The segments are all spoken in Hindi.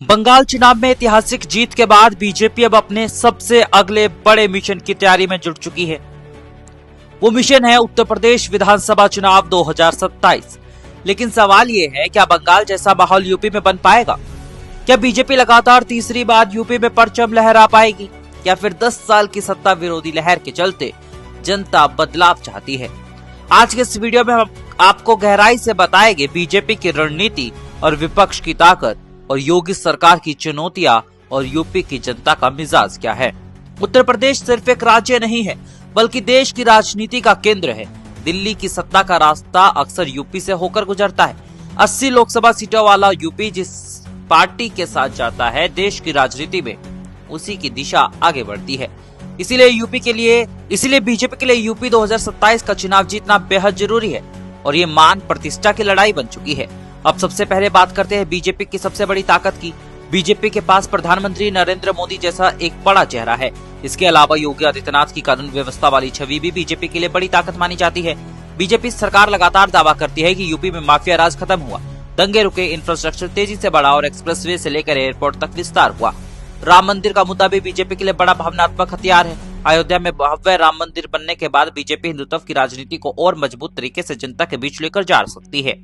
बंगाल चुनाव में ऐतिहासिक जीत के बाद बीजेपी अब अपने सबसे अगले बड़े मिशन की तैयारी में जुट चुकी है। वो मिशन है उत्तर प्रदेश विधानसभा चुनाव 2027। लेकिन सवाल ये है, क्या बंगाल जैसा माहौल यूपी में बन पाएगा? क्या बीजेपी लगातार तीसरी बार यूपी में परचम लहरा पाएगी, या फिर 10 साल की सत्ता विरोधी लहर के चलते जनता बदलाव चाहती है? आज के इस वीडियो में हम आपको गहराई से बताएंगे बीजेपी की रणनीति और विपक्ष की ताकत और योगी सरकार की चुनौतियां और यूपी की जनता का मिजाज क्या है। उत्तर प्रदेश सिर्फ एक राज्य नहीं है, बल्कि देश की राजनीति का केंद्र है। दिल्ली की सत्ता का रास्ता अक्सर यूपी से होकर गुजरता है। 80 लोकसभा सीटों वाला यूपी जिस पार्टी के साथ जाता है, देश की राजनीति में उसी की दिशा आगे बढ़ती है। इसीलिए बीजेपी के लिए यूपी 2027 का चुनाव जीतना बेहद जरूरी है और ये मान प्रतिष्ठा की लड़ाई बन चुकी है। अब सबसे पहले बात करते हैं बीजेपी की सबसे बड़ी ताकत की। बीजेपी के पास प्रधानमंत्री नरेंद्र मोदी जैसा एक बड़ा चेहरा है। इसके अलावा योगी आदित्यनाथ की कानून व्यवस्था वाली छवि भी बीजेपी के लिए बड़ी ताकत मानी जाती है। बीजेपी सरकार लगातार दावा करती है कि यूपी में माफिया राज खत्म हुआ, दंगे रुके, इंफ्रास्ट्रक्चर तेजी से बढ़ा और एक्सप्रेसवे से लेकर एयरपोर्ट तक विस्तार हुआ। राम मंदिर का मुद्दा भी बीजेपी के लिए बड़ा भावनात्मक हथियार है। अयोध्या में भव्य राम मंदिर बनने के बाद बीजेपी हिंदुत्व की राजनीति को और मजबूत तरीके से जनता के बीच लेकर जा सकती है।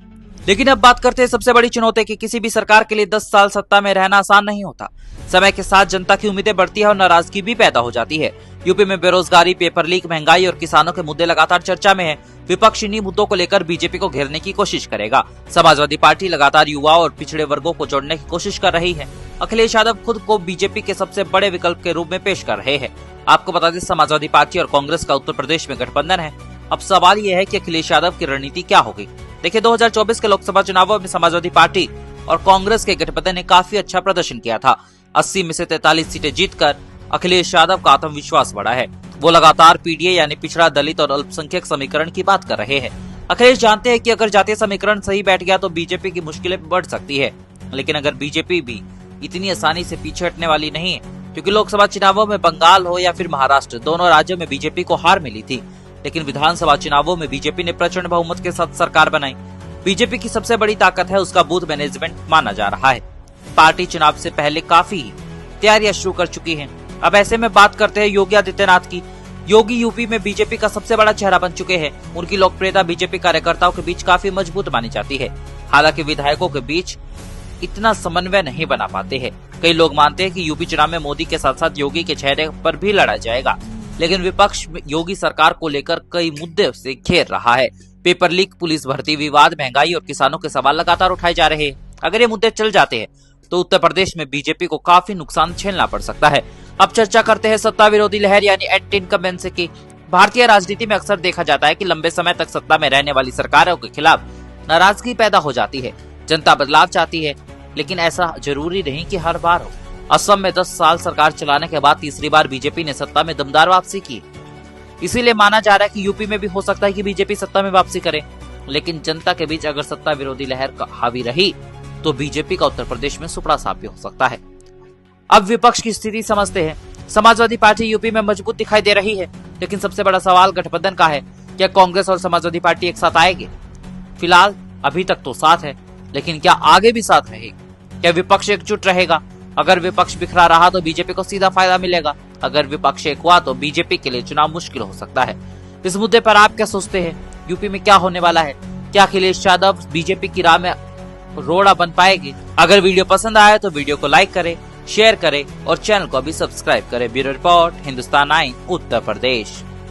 लेकिन अब बात करते हैं सबसे बड़ी चुनौती की। किसी भी सरकार के लिए 10 साल सत्ता में रहना आसान नहीं होता। समय के साथ जनता की उम्मीदें बढ़ती है और नाराजगी भी पैदा हो जाती है। यूपी में बेरोजगारी, पेपर लीक, महंगाई और किसानों के मुद्दे लगातार चर्चा में है। विपक्ष इन्हीं मुद्दों को लेकर बीजेपी को घेरने की कोशिश करेगा। समाजवादी पार्टी लगातार युवा और पिछड़े वर्गों को जोड़ने की कोशिश कर रही है। अखिलेश यादव खुद को बीजेपी के सबसे बड़े विकल्प के रूप में पेश कर रहे हैं। आपको बता दें, समाजवादी पार्टी और कांग्रेस का उत्तर प्रदेश में गठबंधन है। अब सवाल यह है कि अखिलेश यादव की रणनीति क्या होगी। देखिए, 2024 के लोकसभा चुनावों में समाजवादी पार्टी और कांग्रेस के गठबंधन ने काफी अच्छा प्रदर्शन किया था। 80 में से 43 सीटें जीतकर अखिलेश यादव का आत्मविश्वास बढ़ा है। वो लगातार पीडीए यानी पिछड़ा, दलित और अल्पसंख्यक समीकरण की बात कर रहे हैं। अखिलेश जानते हैं कि अगर जातीय समीकरण सही बैठ गया तो बीजेपी की मुश्किलें बढ़ सकती है। लेकिन अगर बीजेपी भी इतनी आसानी से पीछे हटने वाली नहीं है, क्योंकि लोकसभा चुनावों में बंगाल हो या फिर महाराष्ट्र, दोनों राज्यों में बीजेपी को हार मिली थी। लेकिन विधानसभा चुनावों में बीजेपी ने प्रचंड बहुमत के साथ सरकार बनाई। बीजेपी की सबसे बड़ी ताकत है उसका बूथ मैनेजमेंट माना जा रहा है। पार्टी चुनाव से पहले काफी तैयारियां शुरू कर चुकी है। अब ऐसे में बात करते हैं योगी आदित्यनाथ की। योगी यूपी में बीजेपी का सबसे बड़ा चेहरा बन चुके हैं। उनकी लोकप्रियता बीजेपी कार्यकर्ताओं के बीच काफी मजबूत मानी जाती है। हालांकि विधायकों के बीच इतना समन्वय नहीं बना पाते हैं। कई लोग मानते हैं कि यूपी चुनाव में मोदी के साथ साथ योगी के चेहरे पर भी लड़ा जाएगा। लेकिन विपक्ष योगी सरकार को लेकर कई मुद्दे से घेर रहा है। पेपर लीक, पुलिस भर्ती विवाद, महंगाई और किसानों के सवाल लगातार उठाए जा रहे हैं। अगर ये मुद्दे चल जाते हैं तो उत्तर प्रदेश में बीजेपी को काफी नुकसान झेलना पड़ सकता है। अब चर्चा करते हैं सत्ता विरोधी लहर यानी एंटी इनकम्बेंसी की। भारतीय राजनीति में अक्सर देखा जाता है कि लंबे समय तक सत्ता में रहने वाली सरकारों के खिलाफ नाराजगी पैदा हो जाती है। जनता बदलाव चाहती है, लेकिन ऐसा जरूरी नहीं कि हर बार हो। असम में 10 साल सरकार चलाने के बाद तीसरी बार बीजेपी ने सत्ता में दमदार वापसी की। इसीलिए माना जा रहा है कि यूपी में भी हो सकता है कि बीजेपी सत्ता में वापसी करे। लेकिन जनता के बीच अगर सत्ता विरोधी लहर हावी रही तो बीजेपी का उत्तर प्रदेश में सुपड़ा साफ भी हो सकता है। अब विपक्ष की स्थिति समझते हैं। समाजवादी पार्टी यूपी में मजबूत दिखाई दे रही है, लेकिन सबसे बड़ा सवाल गठबंधन का है। क्या कांग्रेस और समाजवादी पार्टी एक साथ आएंगे? फिलहाल अभी तक तो साथ है, लेकिन क्या आगे भी साथ रहेगी? क्या विपक्ष एकजुट रहेगा? अगर विपक्ष बिखरा रहा तो बीजेपी को सीधा फायदा मिलेगा। अगर विपक्ष एक हुआ तो बीजेपी के लिए चुनाव मुश्किल हो सकता है। इस मुद्दे पर आप क्या सोचते हैं? यूपी में क्या होने वाला है? क्या अखिलेश यादव बीजेपी की राह में रोड़ा बन पाएगी? अगर वीडियो पसंद आए तो वीडियो को लाइक करें, शेयर करें और चैनल को अभी सब्सक्राइब करें। Bureau report, Hindustan 9 Uttar Pradesh.